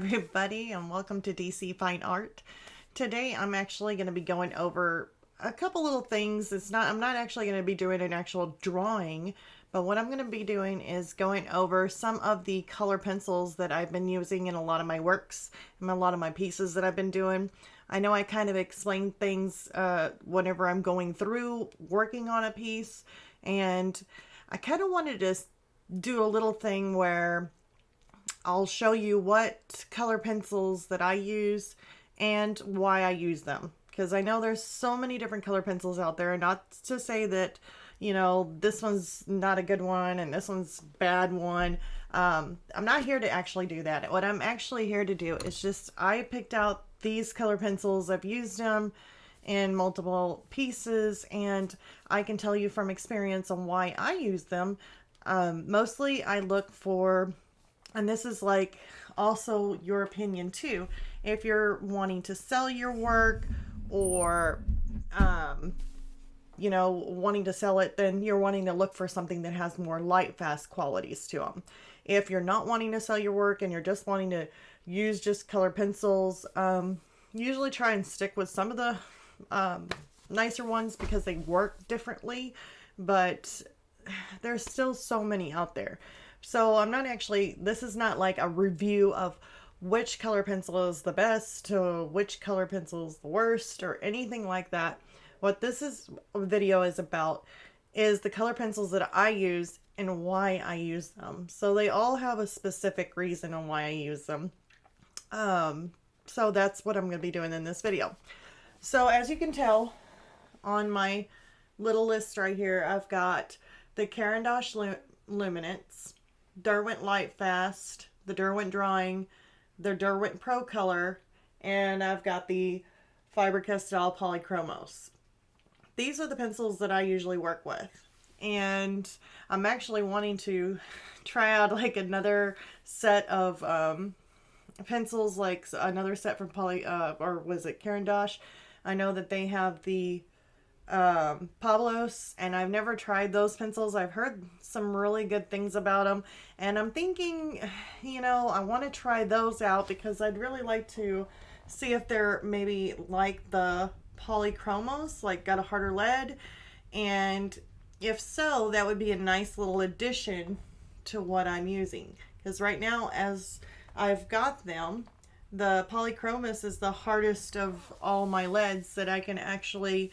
everybody, and welcome to DC Fine Art. Today I'm actually going to be going over a couple little things. I'm not actually going to be doing an actual drawing, but what I'm going to be doing is going over some of the color pencils that I've been using in a lot of my works and a lot of my pieces that I've been doing. I know I kind of explain things whenever I'm going through working on a piece, and I kind of wanted to do a little thing where I'll show you what color pencils that I use and why I use them. Because I know there's so many different color pencils out there. Not to say that, this one's not a good one and this one's bad one. I'm not here to actually do that. What I'm actually here to do is just, I picked out these color pencils. I've used them in multiple pieces, and I can tell you from experience on why I use them. Mostly I look for, and this is like also your opinion too, if you're wanting to sell your work or wanting to sell it, then you're wanting to look for something that has more light fast qualities to them. If you're not wanting to sell your work and you're just wanting to use just color pencils, usually try and stick with some of the nicer ones because they work differently, but there's still so many out there. So this is not like a review of which color pencil is the best or which color pencil is the worst or anything like that. What video is about is the color pencils that I use and why I use them. So they all have a specific reason on why I use them. So that's what I'm going to be doing in this video. So as you can tell on my little list right here, I've got the Caran Luminance, Derwent Lightfast, the Derwent Drawing, the Derwent Procolour, and I've got the Faber-Castell Polychromos. These are the pencils that I usually work with, and I'm actually wanting to try out like another set of pencils, like another set from Caran d'Ache. I know that they have the Pablos, and I've never tried those pencils. I've heard some really good things about them, and I'm thinking, I want to try those out because I'd really like to see if they're maybe like the Polychromos, like got a harder lead, and if so, that would be a nice little addition to what I'm using. Because right now, as I've got them, the Polychromos is the hardest of all my leads that I can actually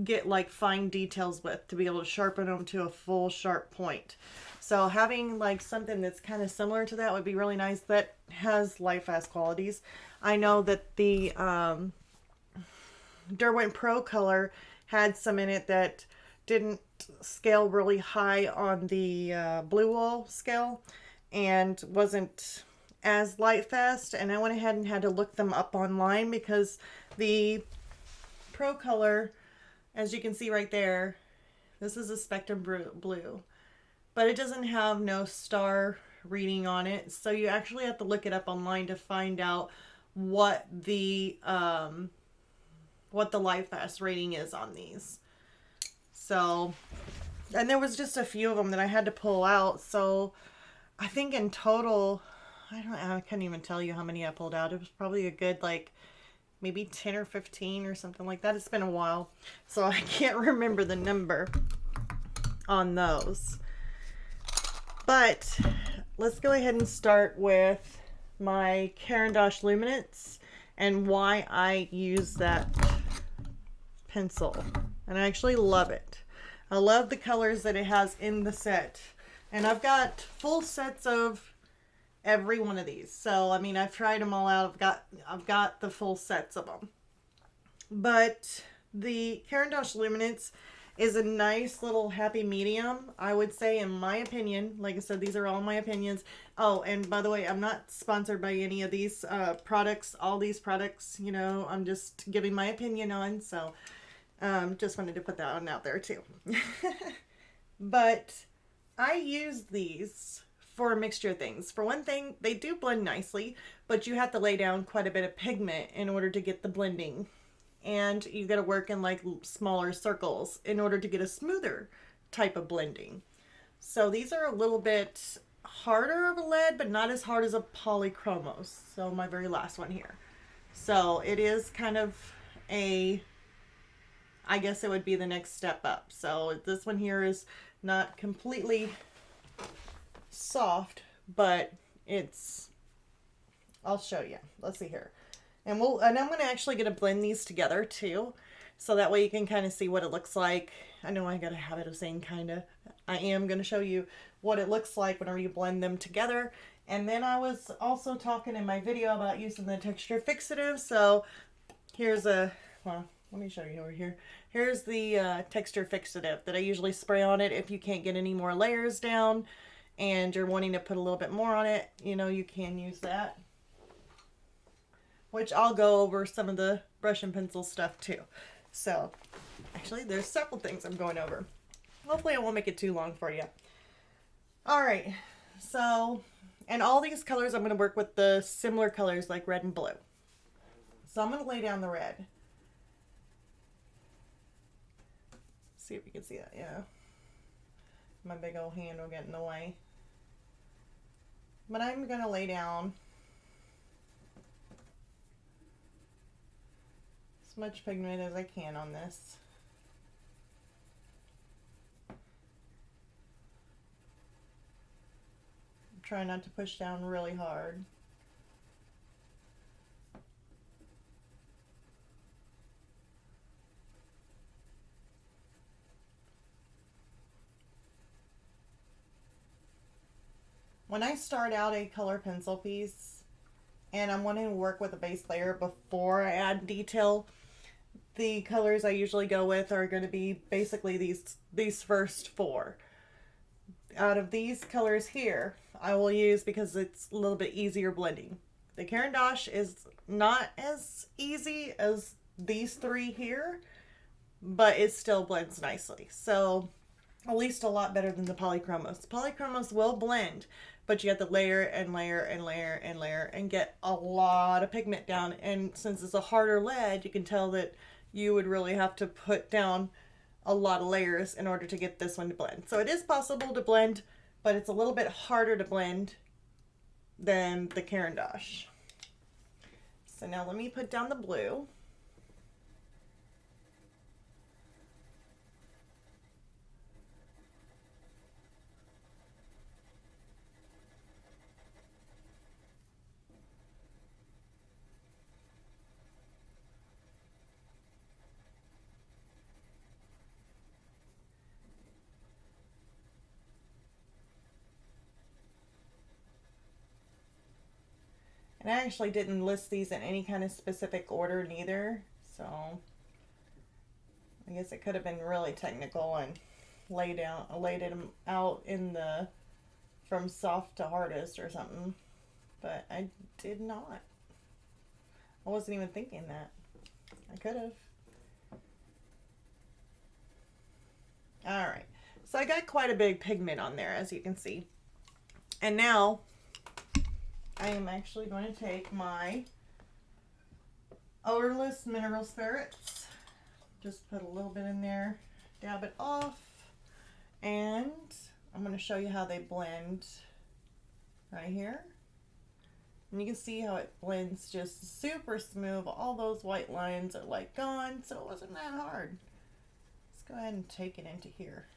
get like fine details with, to be able to sharpen them to a full sharp point. So having like something that's kind of similar to that would be really nice, that has light fast qualities. I know that the Derwent Procolour had some in it that didn't scale really high on the blue wall scale and wasn't as light fast, and I went ahead and had to look them up online because the Procolour, as you can see right there, this is a Spectrum Blue, but it doesn't have no star reading on it, so you actually have to look it up online to find out what the light fast rating is on these. So, and there was just a few of them that I had to pull out, so I think in total, I can't even tell you how many I pulled out. It was probably a good, like, maybe 10 or 15 or something like that. It's been a while, so I can't remember the number on those. But let's go ahead and start with my Caran d'Ache Luminance and why I use that pencil. And I actually love it. I love the colors that it has in the set. And I've got full sets of every one of these. So, I mean, I've tried them all out. I've got the full sets of them. But the Caran d'Ache Luminance is a nice little happy medium, I would say, in my opinion. Like I said, these are all my opinions. Oh, and by the way, I'm not sponsored by any of these products. All these products, I'm just giving my opinion on. So, just wanted to put that one out there too. But I use these for a mixture of things. For one thing, they do blend nicely, but you have to lay down quite a bit of pigment in order to get the blending. And you got to work in like smaller circles in order to get a smoother type of blending. So these are a little bit harder of a lead, but not as hard as a polychromos. So my very last one here. So it is kind of a, I guess it would be the next step up. So this one here is not completely soft, but it's, I'll show you. Let's see here. And I'm going to actually get to blend these together too. So that way you can kind of see what it looks like. I know I got a habit of saying kind of. I am going to show you what it looks like whenever you blend them together. And then I was also talking in my video about using the texture fixative. So here's a, well, let me show you over here. Here's the texture fixative that I usually spray on it if you can't get any more layers down and you're wanting to put a little bit more on it. You know, you can use that. Which I'll go over some of the brush and pencil stuff too. So, actually, there's several things I'm going over. Hopefully I won't make it too long for you. Alright, so, and all these colors I'm going to work with the similar colors like red and blue. So I'm going to lay down the red. See if you can see that, yeah. My big old hand will get in the way. But I'm going to lay down as much pigment as I can on this. Try not to push down really hard. When I start out a color pencil piece and I'm wanting to work with a base layer before I add detail, the colors I usually go with are going to be basically these first four. Out of these colors here, I will use because it's a little bit easier blending. The Caran is not as easy as these three here, but it still blends nicely. So at least a lot better than the polychromos. The polychromos will blend, but you have to layer and layer and layer and layer and get a lot of pigment down. And since it's a harder lead, you can tell that you would really have to put down a lot of layers in order to get this one to blend. So it is possible to blend, but it's a little bit harder to blend than the Caran. So now let me put down the blue. And I actually didn't list these in any kind of specific order neither, so I guess it could have been really technical and laid them out in the from soft to hardest or something, but I did not. I wasn't even thinking that. I could have. Alright, so I got quite a big pigment on there, as you can see. And now I am actually going to take my odorless mineral spirits, just put a little bit in there, dab it off, and I'm going to show you how they blend right here. And you can see how it blends just super smooth. All those white lines are like gone, so it wasn't that hard. Let's go ahead and take it into here.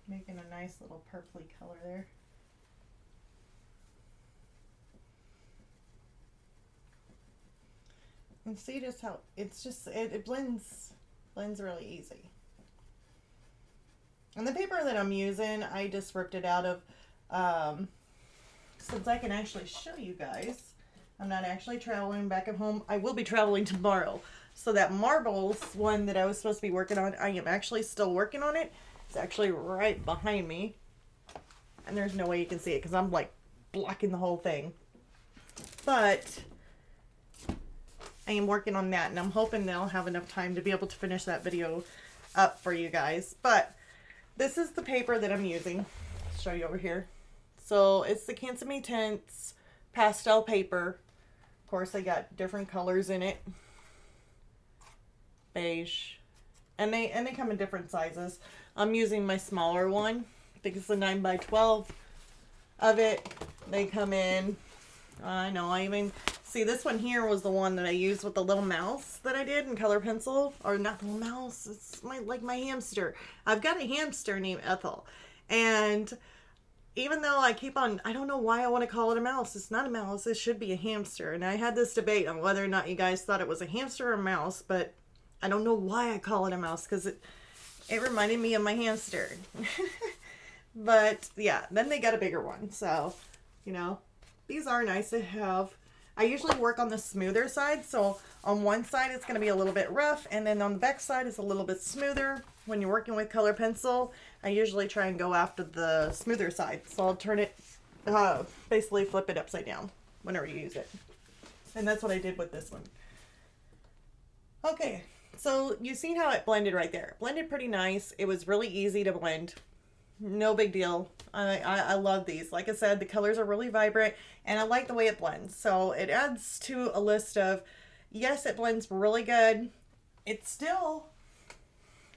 Making a nice little purpley color there. And see just how it's just, it blends really easy. And the paper that I'm using, I just ripped it out of, since I can actually show you guys, I'm not actually traveling back at home. I will be traveling tomorrow. So that marbles one that I was supposed to be working on, I am actually still working on it. It's actually right behind me. And there's no way you can see it because I'm like blocking the whole thing. But I am working on that and I'm hoping that I'll have enough time to be able to finish that video up for you guys. But this is the paper that I'm using. I'll show you over here. So it's the Cansame Tints pastel paper. Of course, I got different colors in it. beige. And they come in different sizes. I'm using my smaller one. I think it's the 9x12 of it. They come in, I know, I even, see this one here was the one that I used with the little mouse that I did in color pencil. Or not the little mouse, it's like my hamster. I've got a hamster named Ethel. And even though I keep on, I don't know why I want to call it a mouse. It's not a mouse, it should be a hamster. And I had this debate on whether or not you guys thought it was a hamster or a mouse, but I don't know why I call it a mouse, because it reminded me of my hamster. But yeah, then they got a bigger one. So, you know, these are nice to have. I usually work on the smoother side. So on one side, it's going to be a little bit rough. And then on the back side, it's a little bit smoother. When you're working with color pencil, I usually try and go after the smoother side. So I'll turn it, basically flip it upside down whenever you use it. And that's what I did with this one. Okay, so you seen how it blended right there. It blended pretty nice. It was really easy to blend. No big deal. I love these. Like I said, the colors are really vibrant and I like the way it blends. So it adds to a list of, yes, it blends really good. It's still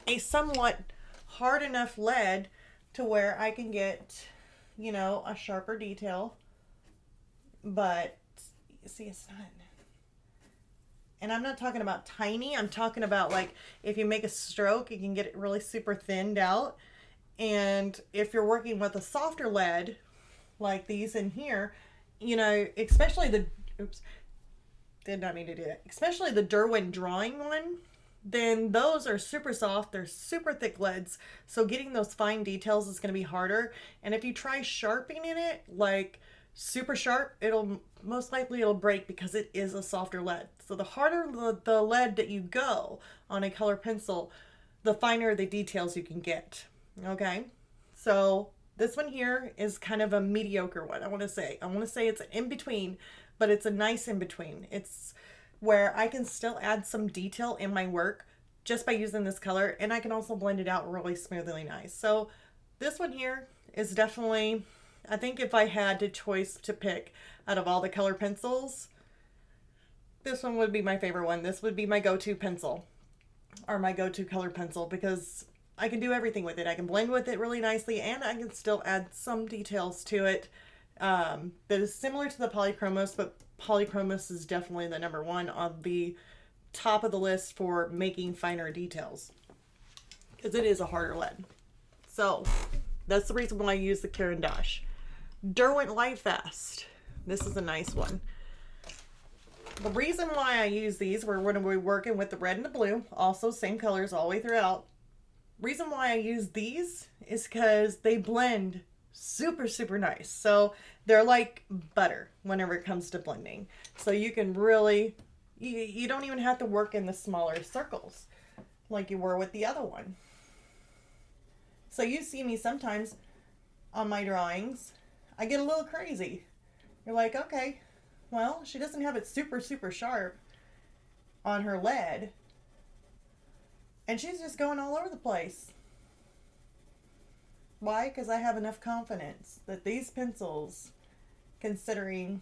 a somewhat hard enough lead to where I can get, you know, a sharper detail. But see, it's not. And I'm not talking about tiny. I'm talking about like if you make a stroke, you can get it really super thinned out. And if you're working with a softer lead, like these in here, you know, especially the, oops, did not mean to do that, especially the Derwent drawing one, then those are super soft. They're super thick leads. So getting those fine details is going to be harder. And if you try sharpening it, like super sharp, it'll most likely it'll break because it is a softer lead. So the harder the lead that you go on a color pencil, the finer the details you can get. Okay, so this one here is kind of a mediocre one. I want to say it's an in-between, but it's a nice in-between. It's where I can still add some detail in my work just by using this color, and I can also blend it out really smoothly nice. So this one here is definitely, I think if I had the choice to pick out of all the color pencils, this one would be my favorite one. This would be my go-to pencil, or my go-to color pencil, because I can do everything with it. I can blend with it really nicely, and I can still add some details to it that is similar to the Polychromos, but Polychromos is definitely the number one on the top of the list for making finer details, because it is a harder lead. So that's the reason why I use the Caran. Derwent Lightfast. This is a nice one. The reason why I use these, we're going to be working with the red and the blue, also same colors all the way throughout. Reason why I use these is because they blend super, super nice. So they're like butter whenever it comes to blending. So you can really, you don't even have to work in the smaller circles like you were with the other one. So you see me sometimes on my drawings, I get a little crazy. You're like, okay, well, she doesn't have it super, super sharp on her lead. And she's just going all over the place. Why? Because I have enough confidence that these pencils, considering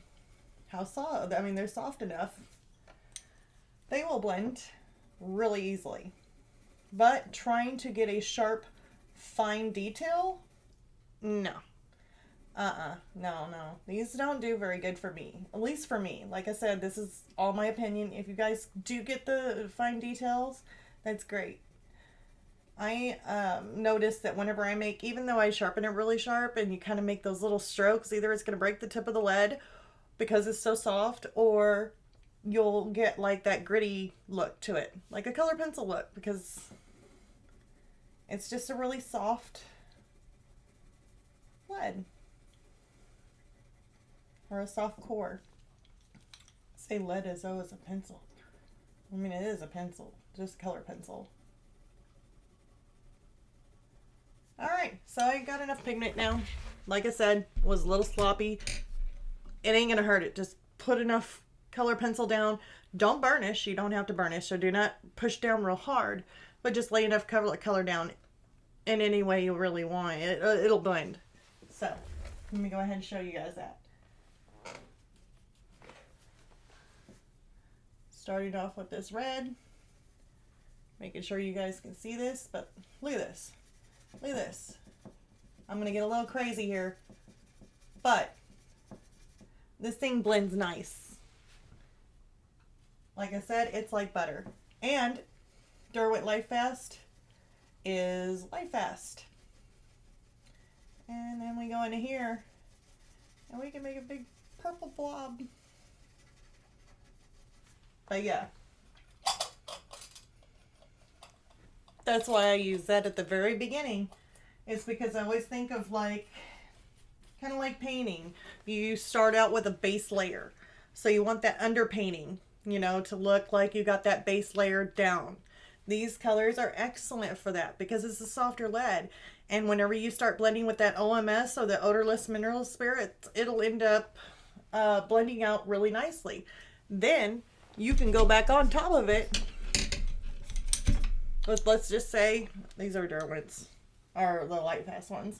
how soft, I mean, they're soft enough, they will blend really easily. But trying to get a sharp, fine detail, no. No. These don't do very good for me. At least for me. Like I said, this is all my opinion. If you guys do get the fine details, that's great. I noticed that whenever I make, even though I sharpen it really sharp and you kind of make those little strokes, either it's going to break the tip of the lead because it's so soft, or you'll get like that gritty look to it, like a color pencil look, because it's just a really soft lead or a soft core. Say lead as though it's a pencil. I mean, it is a pencil, just color pencil. Alright, so I got enough pigment now. Like I said, was a little sloppy. It ain't gonna hurt it. Just put enough color pencil down. Don't burnish. You don't have to burnish, so do not push down real hard. But just lay enough color down in any way you really want. It'll blend. So, let me go ahead and show you guys that. Starting off with this red. Making sure you guys can see this, but look at this. Look at this. I'm going to get a little crazy here, but this thing blends nice. Like I said, it's like butter. And Derwent Light Fast is light fast. And then we go into here and we can make a big purple blob. But yeah, that's why I use that at the very beginning. It's because I always think of like, kind of like painting. You start out with a base layer. So you want that underpainting, you know, to look like you got that base layer down. These colors are excellent for that because it's a softer lead. And whenever you start blending with that OMS, or the odorless mineral spirit, it'll end up blending out really nicely. Then you can go back on top of it. Let's just say these are Derwent's, or the light fast ones.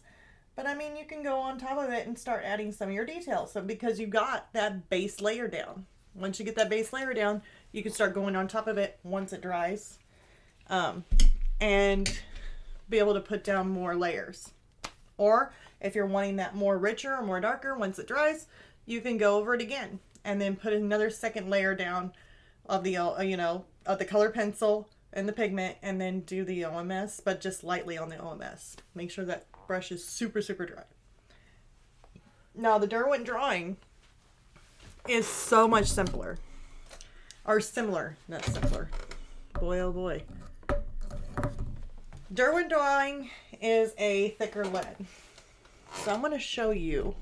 But I mean, you can go on top of it and start adding some of your details. So because you got that base layer down. Once you get that base layer down, you can start going on top of it once it dries. And be able to put down more layers. Or if you're wanting that more richer or more darker, once it dries, you can go over it again and then put another second layer down of the, of the color pencil and the pigment, and then do the OMS, but just lightly on the OMS. Make sure that brush is super, super dry. Now the Derwent drawing is so much simpler. Or similar, not simpler. Boy, oh boy. Derwent drawing is a thicker lead. So I'm going to show you,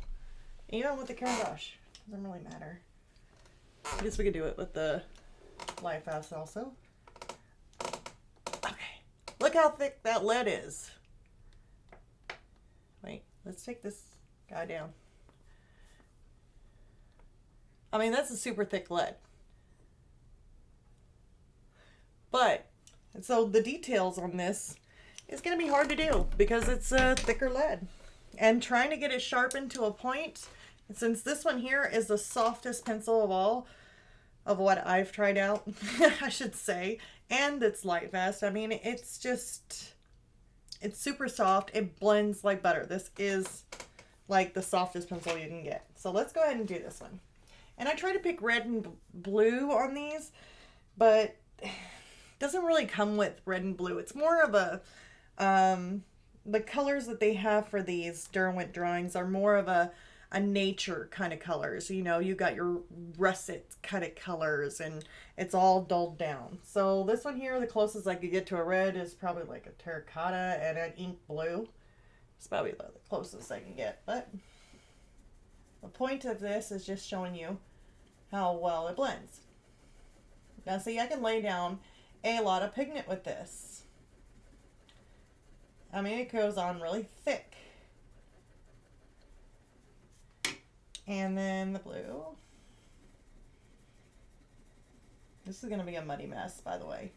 even with the Caran brush. Doesn't really matter. I guess we could do it with the Light Fast also. Okay. Look how thick that lead is. Wait, let's take this guy down. I mean, that's a super thick lead. But, so the details on this is going to be hard to do because it's a thicker lead. And trying to get it sharpened to a point, since this one here is the softest pencil of all of what I've tried out, I should say, and it's light fast. I mean, it's super soft. It blends like butter. This is like the softest pencil you can get. So let's go ahead and do this one. And I try to pick red and blue on these, but it doesn't really come with red and blue. It's more of a, the colors that they have for these Derwent drawings are more of a nature kind of colors. You know, you got your russet kind of colors and it's all dulled down. So this one here, the closest I could get to a red is probably like a terracotta and an ink blue. It's probably the closest I can get, but the point of this is just showing you how well it blends. Now see, I can lay down a lot of pigment with this. I mean, it goes on really thick. And then the blue. This is going to be a muddy mess, by the way.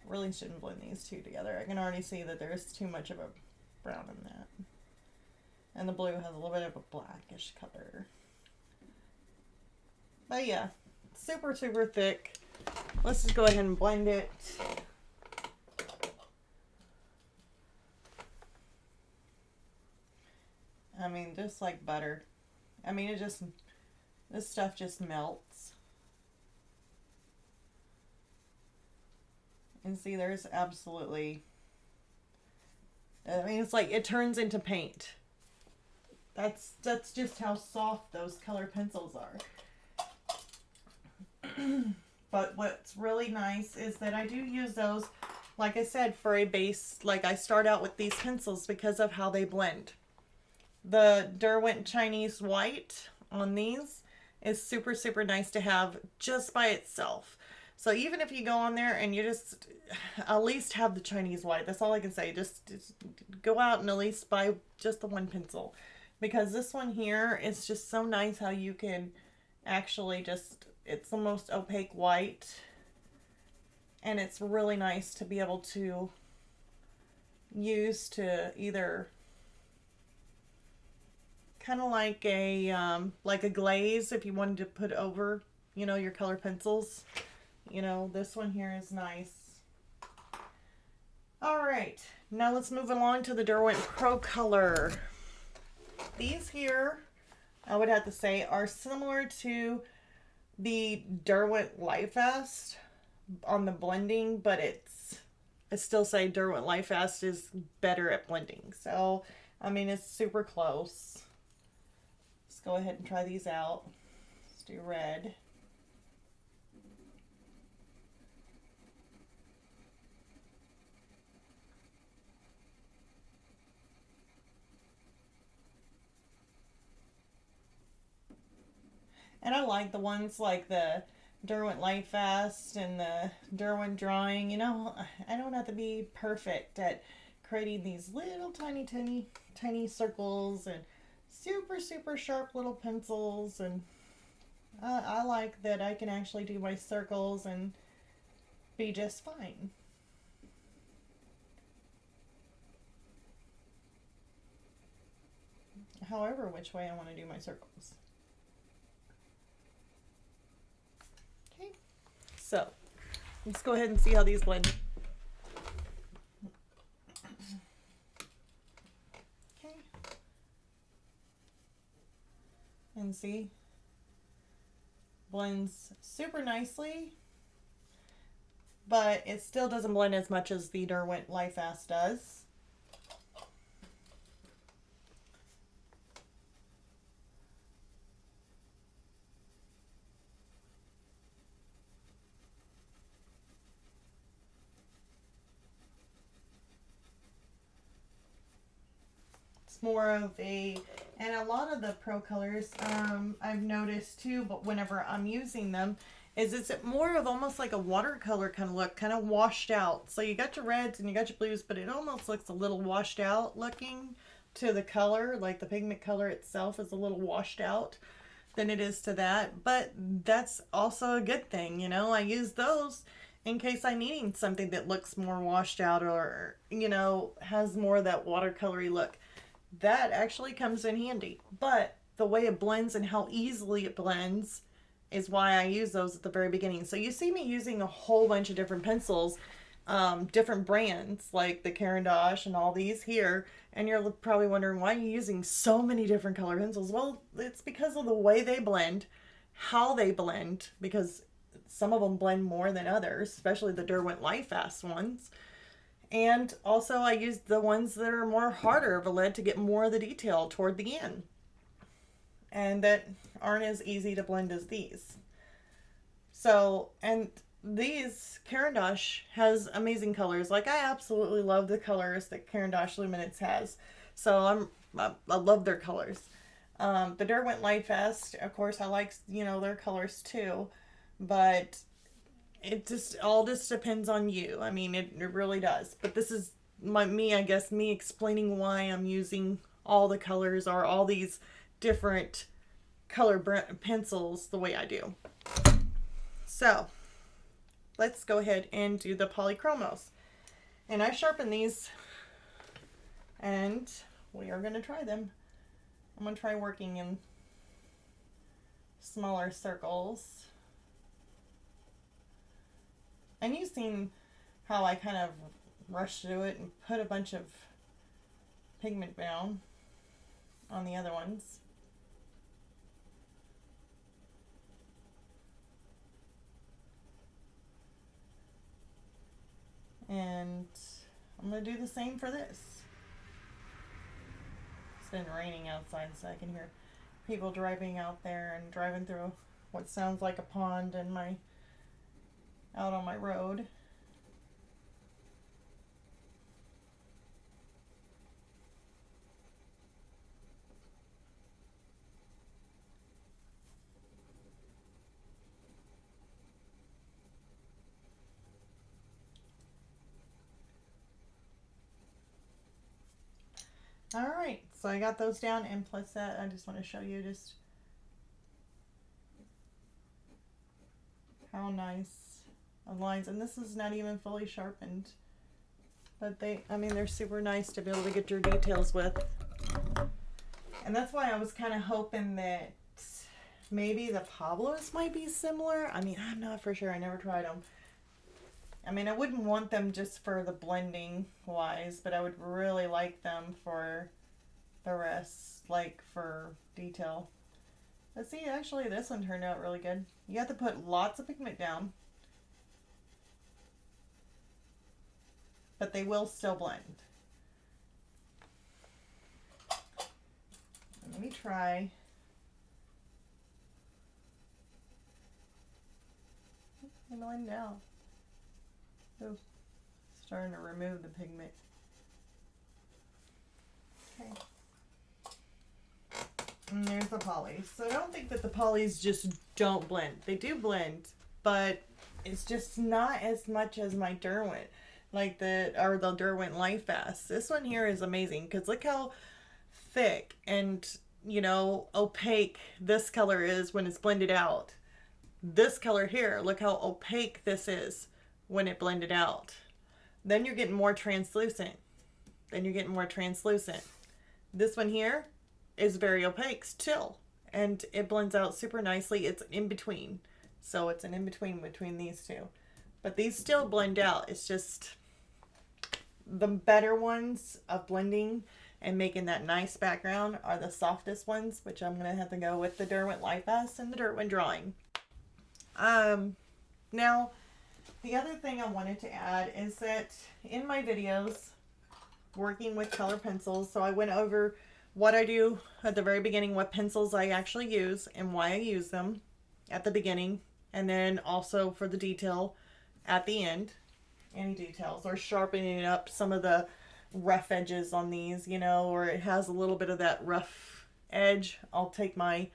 Really shouldn't blend these two together. I can already see that there's too much of a brown in that. And the blue has a little bit of a blackish color. But yeah, super, super thick. Let's just go ahead and blend it. I mean, just like butter. I mean, this stuff just melts. And see, there's absolutely, I mean, it's like, it turns into paint. That's just how soft those color pencils are. But what's really nice is that I do use those, like I said, for a base. Like I start out with these pencils because of how they blend. The Derwent Chinese White on these is super, super nice to have just by itself. So even if you go on there and you just at least have the Chinese White, that's all I can say. Just go out and at least buy just the one pencil. Because this one here is just so nice how you can actually just, it's the most opaque white. And it's really nice to be able to use to either kind of like a glaze if you wanted to put over, you know, your color pencils. You know, this one here is nice. All right, now let's move along to the Derwent Procolour. These here, I would have to say, are similar to the Derwent Lightfast on the blending, but I still say Derwent Lightfast is better at blending. So, I mean, it's super close. Let's go ahead and try these out. Let's do red. And I like the ones like the Derwent Lightfast and the Derwent Drawing. You know, I don't have to be perfect at creating these little tiny circles and super sharp little pencils. And I like that I can actually do my circles and be just fine. However, which way I want to do my circles. Okay, so let's go ahead and see how these blend. Okay, and see, blends super nicely, but it still doesn't blend as much as the Derwent Lightfast does. More of a, and a lot of the Procolours I've noticed too, but whenever I'm using them, is it's more of almost like a watercolor kind of look, kind of washed out. So you got your reds and you got your blues, but it almost looks a little washed out looking to the color, like the pigment color itself is a little washed out than it is to that. But that's also a good thing, you know. I use those in case I'm needing something that looks more washed out or, you know, has more of that watercolory look. That actually comes in handy. But the way it blends and how easily it blends is why I use those at the very beginning. So you see me using a whole bunch of different pencils, different brands like the Caran and all these here, and you're probably wondering why you're using so many different color pencils. Well, it's because of the way they blend, how they blend, because some of them blend more than others, especially the Derwent Lightfast ones. And also I use the ones that are more harder of a lead to get more of the detail toward the end. And that aren't as easy to blend as these. So, and these, Caran has amazing colors. Like, I absolutely love the colors that Caran Luminance has. So I love their colors. The Derwent Lightfast, of course, I like, you know, their colors too. But it just all just depends on you. I mean, it really does. But this is me explaining why I'm using all the colors or all these different color pencils the way I do. So let's go ahead and do the polychromos. And I sharpen these and we are going to try them. I'm going to try working in smaller circles. And you've seen how I kind of rushed through it and put a bunch of pigment down on the other ones. And I'm going to do the same for this. It's been raining outside, so I can hear people driving out there and driving through what sounds like a pond in out on my road. All right, so I got those down, and plus that, I just want to show you just how nice lines, and this is not even fully sharpened, but they're super nice to be able to get your details with. And that's why I was kind of hoping that Maybe the Pablos might be similar. I mean, I'm not for sure. I never tried them. I mean, I wouldn't want them just for the blending wise, but I would really like them for the rest, like for detail. Let's see, actually this one turned out really good. You have to put lots of pigment down, but they will still blend. Let me try. They blend out. Oh, starting to remove the pigment. Okay. And there's the polys. So I don't think that the polys just don't blend. They do blend, but it's just not as much as my Derwent, like the Derwent Life Fast. This one here is amazing because look how thick and, you know, opaque this color is when it's blended out. This color here, look how opaque this is when it blended out. Then you're getting more translucent. This one here is very opaque still, and it blends out super nicely. It's in between, so it's an in between these two, but these still blend out. It's just the better ones of blending and making that nice background are the softest ones, which I'm gonna have to go with the Derwent Life S and the Derwent Drawing. Now the other thing I wanted to add is that in my videos working with color pencils, so I went over what I do at the very beginning, what pencils I actually use and why I use them at the beginning, and then also for the detail at the end, any details, or sharpening up some of the rough edges on these, you know, or it has a little bit of that rough edge. I'll take my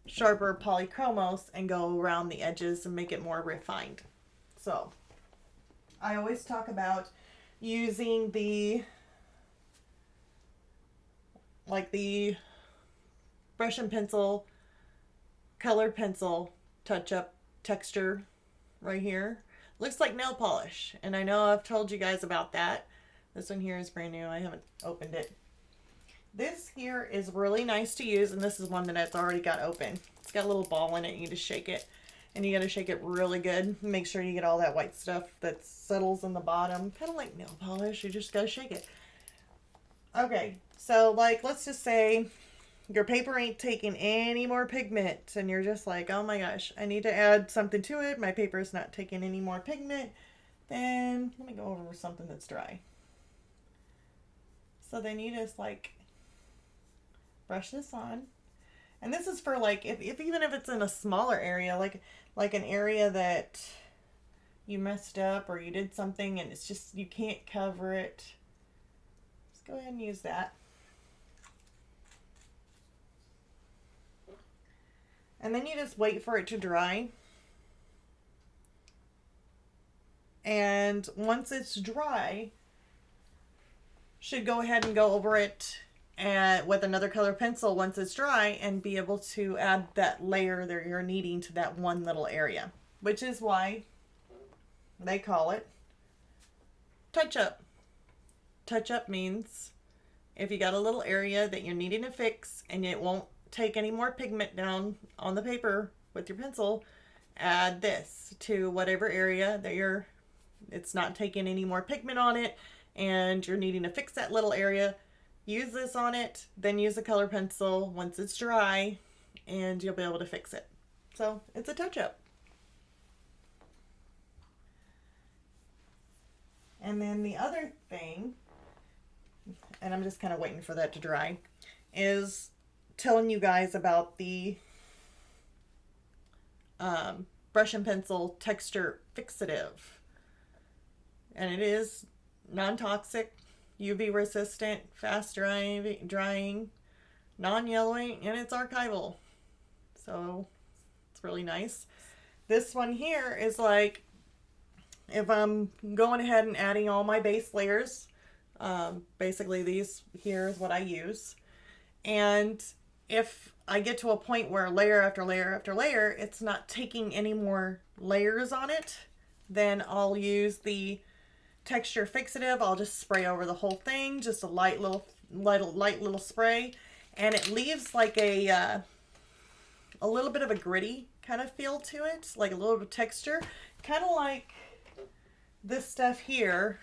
sharper polychromos and go around the edges and make it more refined. So I always talk about using the brush and pencil, color pencil touch up texture right here. Looks like nail polish, and I know I've told you guys about that. This one here is brand new. I haven't opened it. This here is really nice to use, and this is one that I've already got open. It's got a little ball in it. You just shake it, and you got to shake it really good. Make sure you get all that white stuff that settles in the bottom. Kind of like nail polish. You just got to shake it. Okay, so like let's just say your paper ain't taking any more pigment, and you're just like, oh my gosh, I need to add something to it. My paper is not taking any more pigment. Then let me go over something that's dry. So then you just like brush this on, and this is for like if even if it's in a smaller area, like an area that you messed up or you did something and it's just you can't cover it. Just go ahead and use that. And then you just wait for it to dry. And once it's dry, should go ahead and go over it with another color pencil once it's dry and be able to add that layer that you're needing to that one little area, which is why they call it touch up. Touch up means if you got a little area that you're needing to fix and it won't take any more pigment down on the paper with your pencil, add this to whatever area that it's not taking any more pigment on it and you're needing to fix that little area. Use this on it, then use a color pencil once it's dry, and you'll be able to fix it. So it's a touch-up. And then the other thing, and I'm just kind of waiting for that to dry, is telling you guys about the brush and pencil texture fixative. And it is non-toxic, UV resistant, fast drying, non-yellowing, and it's archival. So it's really nice. This one here is like if I'm going ahead and adding all my base layers, basically these here is what I use. And if I get to a point where layer after layer after layer, it's not taking any more layers on it, then I'll use the texture fixative. I'll just spray over the whole thing, just a light little spray, and it leaves like a a little bit of a gritty kind of feel to it, like a little bit of texture, kind of like this stuff here,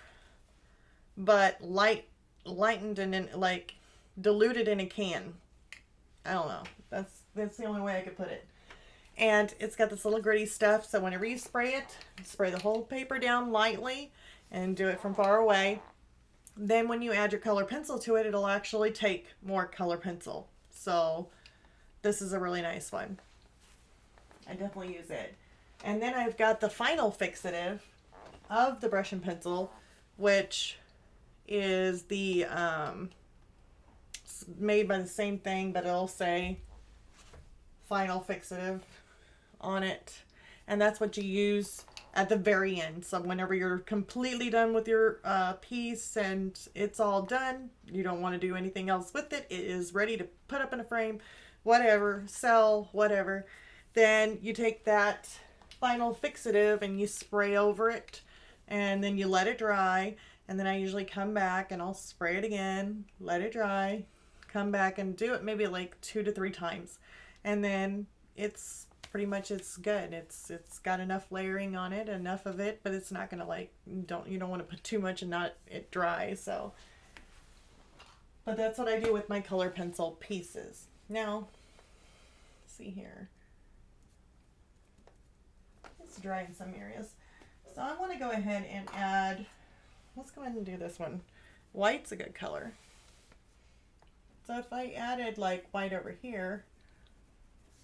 but lightened and in, like diluted in a can. I don't know. That's the only way I could put it. And it's got this little gritty stuff, so whenever you spray it, spray the whole paper down lightly and do it from far away. Then when you add your color pencil to it, it'll actually take more color pencil. So this is a really nice one. I definitely use it. And then I've got the final fixative of the brush and pencil, which is the made by the same thing, but it'll say final fixative on it. And that's what you use at the very end. So whenever you're completely done with your piece and it's all done, you don't want to do anything else with it, it is ready to put up in a frame, whatever, sell, whatever, then you take that final fixative and you spray over it, and then you let it dry, and then I usually come back and I'll spray it again, let it dry, come back and do it maybe like 2 to 3 times, and then it's pretty much, it's good. It's got enough layering on it, enough of it, but it's not gonna like, you don't want to put too much and not it dry. So, but that's what I do with my color pencil pieces. Now, let's see here. It's dry in some areas, so I want to go ahead and add. Let's go ahead and do this one. White's a good color. So if I added like white over here,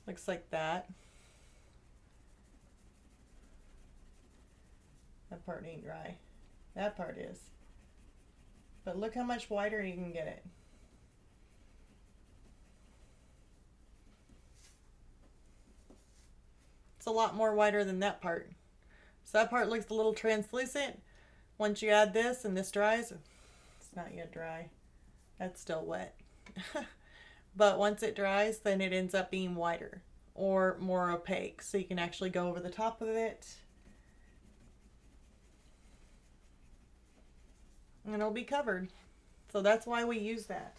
looks like that. That part ain't dry. That part is. But look how much whiter you can get it. It's a lot more whiter than that part. So that part looks a little translucent. Once you add this and this dries, it's not yet dry. That's still wet. But once it dries, then it ends up being whiter or more opaque. So you can actually go over the top of it. And it'll be covered. So that's why we use that.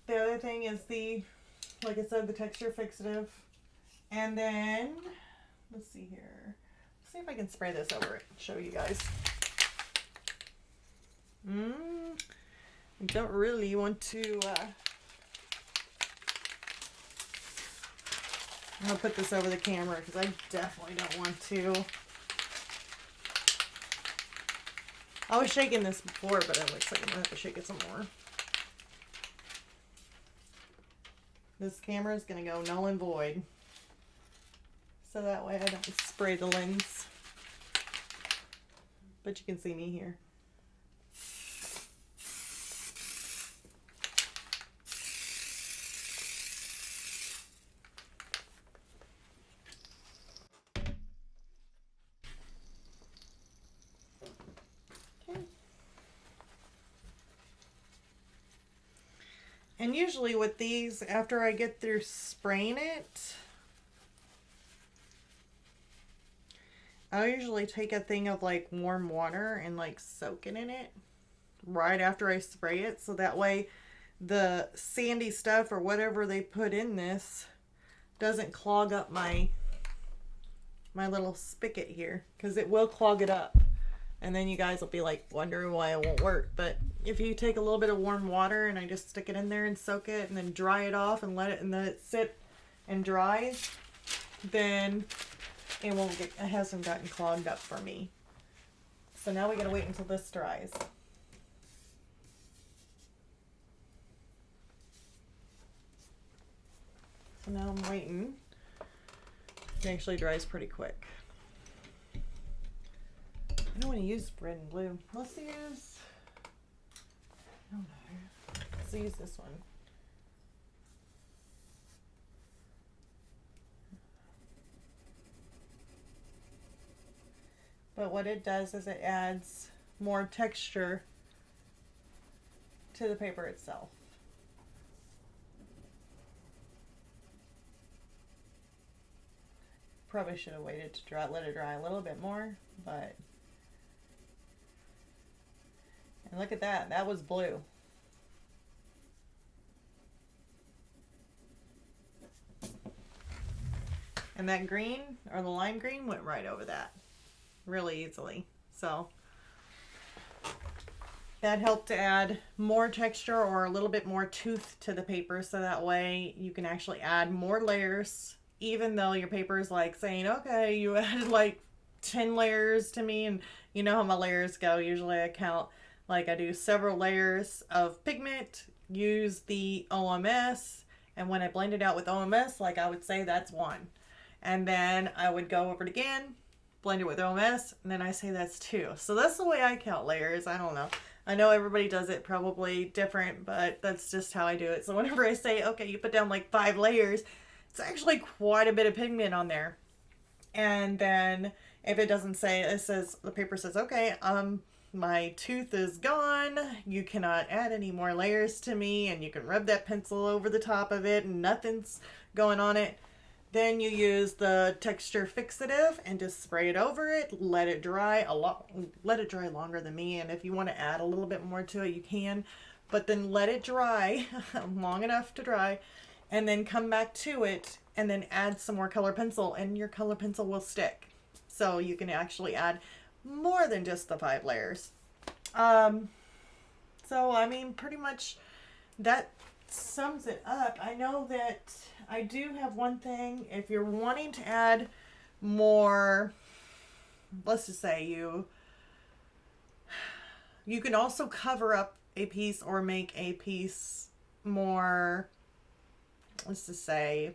The other thing is the, like I said, the texture fixative. And then, let's see here. Let's see if I can spray this over it and show you guys. I don't really want to, I'll put this over the camera because I definitely don't want to. I was shaking this before, but it looks like I'm going to have to shake it some more. This camera is going to go null and void. So that way I don't spray the lens. But you can see me here. And usually with these, after I get through spraying it, I'll usually take a thing of like warm water and like soak it in it right after I spray it. So that way the sandy stuff or whatever they put in this doesn't clog up my little spigot here, because it will clog it up. And then you guys will be like wondering why it won't work. But if you take a little bit of warm water and I just stick it in there and soak it and then dry it off and let it sit and dry, then it won't get, it hasn't gotten clogged up for me. So now we gotta wait until this dries. So now I'm waiting. It actually dries pretty quick. I don't want to use red and blue. Let's use, I don't know. Let's use this one. But what it does is it adds more texture to the paper itself. Probably should have waited to dry, let it dry a little bit more, but. And look at that, that was blue. And that green, or the lime green, went right over that really easily. So that helped to add more texture or a little bit more tooth to the paper, so that way you can actually add more layers, even though your paper is like saying, okay, you added like 10 layers to me. And you know how my layers go. Usually I count, like I do several layers of pigment, use the OMS, and when I blend it out with OMS, like I would say that's one. And then I would go over it again, blend it with OMS, and then I say that's two. So that's the way I count layers. I don't know. I know everybody does it probably different, but that's just how I do it. So whenever I say, okay, you put down like 5 layers, it's actually quite a bit of pigment on there. And then if it doesn't say, it says, the paper says, okay, my tooth is gone. You cannot add any more layers to me, and you can rub that pencil over the top of it and nothing's going on it. Then you use the texture fixative and just spray it over it, let it dry let it dry longer than me. And if you want to add a little bit more to it, you can, but then let it dry long enough to dry, and then come back to it and then add some more color pencil, and your color pencil will stick. So you can actually add more than just the 5 layers. So I mean, pretty much that sums it up. I know that I do have one thing. If you're wanting to add more, let's just say you can also cover up a piece or make a piece more, let's just say,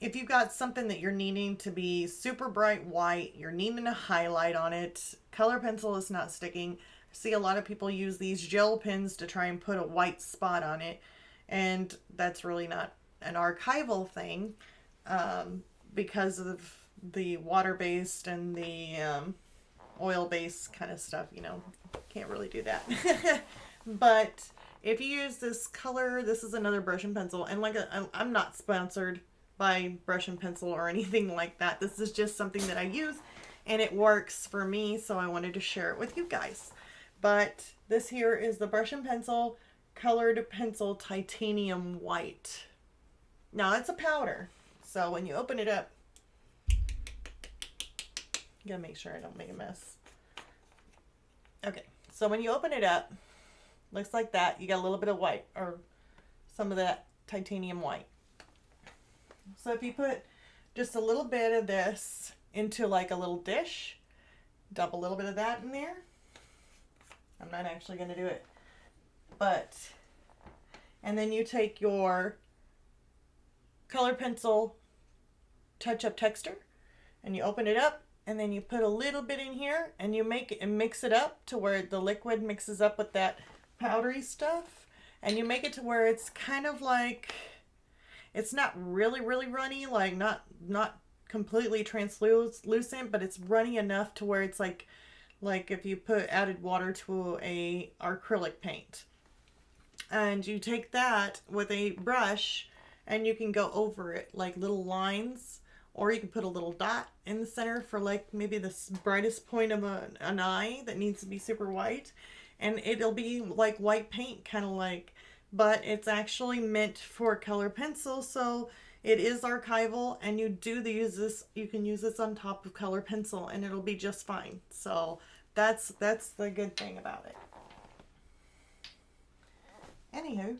if you've got something that you're needing to be super bright white, you're needing a highlight on it, color pencil is not sticking. I see a lot of people use these gel pens to try and put a white spot on it. And that's really not an archival thing, because of the water-based and the oil-based kind of stuff, you know, can't really do that. But if you use this color, this is another brush and pencil. And like I'm not sponsored by brush and pencil or anything like that. This is just something that I use and it works for me, so I wanted to share it with you guys. But this here is the brush and pencil colored pencil titanium white. Now it's a powder, so when you open it up, you gotta make sure I don't make a mess. Okay, so when you open it up, looks like that. You got a little bit of white, or some of that titanium white. So if you put just a little bit of this into like a little dish, dump a little bit of that in there. I'm not actually going to do it, but, and then you take your color pencil touch up texture and you open it up, and then you put a little bit in here and you make it and mix it up to where the liquid mixes up with that powdery stuff, and you make it to where it's kind of like, it's not really runny, like not completely translucent, but it's runny enough to where it's like if you added water to a acrylic paint. And you take that with a brush and you can go over it like little lines, or you can put a little dot in the center for like maybe the brightest point of an eye that needs to be super white, and it'll be like white paint, kind of like, but it's actually meant for color pencil, so it is archival, and you can use this on top of color pencil and it'll be just fine. So that's the good thing about it. Anywho,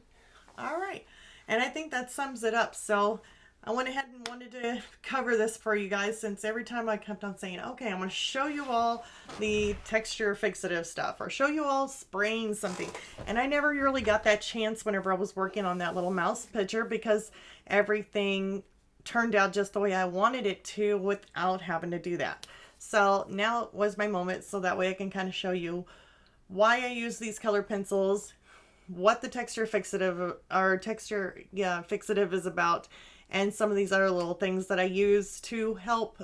all right, and I think that sums it up. So I went ahead and wanted to cover this for you guys, since every time I kept on saying, okay, I'm going to show you all the texture fixative stuff, or show you all spraying something. And I never really got that chance whenever I was working on that little mouse picture, because everything turned out just the way I wanted it to without having to do that. So now was my moment, so that way I can kind of show you why I use these color pencils, what the texture fixative is about, and some of these other little things that I use to help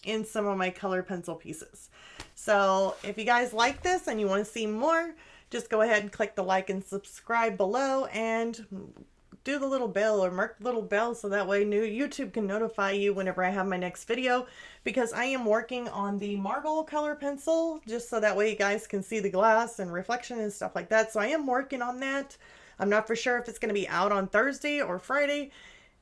in some of my color pencil pieces. So if you guys like this and you want to see more, just go ahead and click the like and subscribe below, and do the little bell, or mark the little bell, so that way YouTube can notify you whenever I have my next video, because I am working on the marble color pencil, just so that way you guys can see the glass and reflection and stuff like that. So I am working on that. I'm not for sure if it's going to be out on Thursday or Friday.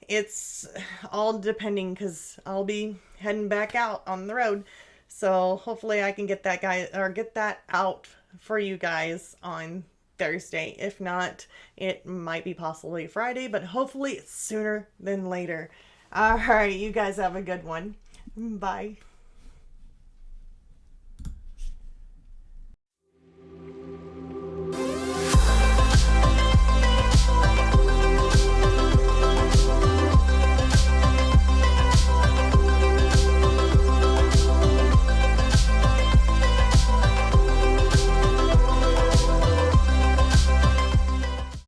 it's all depending because I'll be heading back out on the road. So hopefully I can get that guy or get that out for you guys on Thursday. If not, it might be possibly Friday, but hopefully it's sooner than later. All right, you guys have a good one. Bye.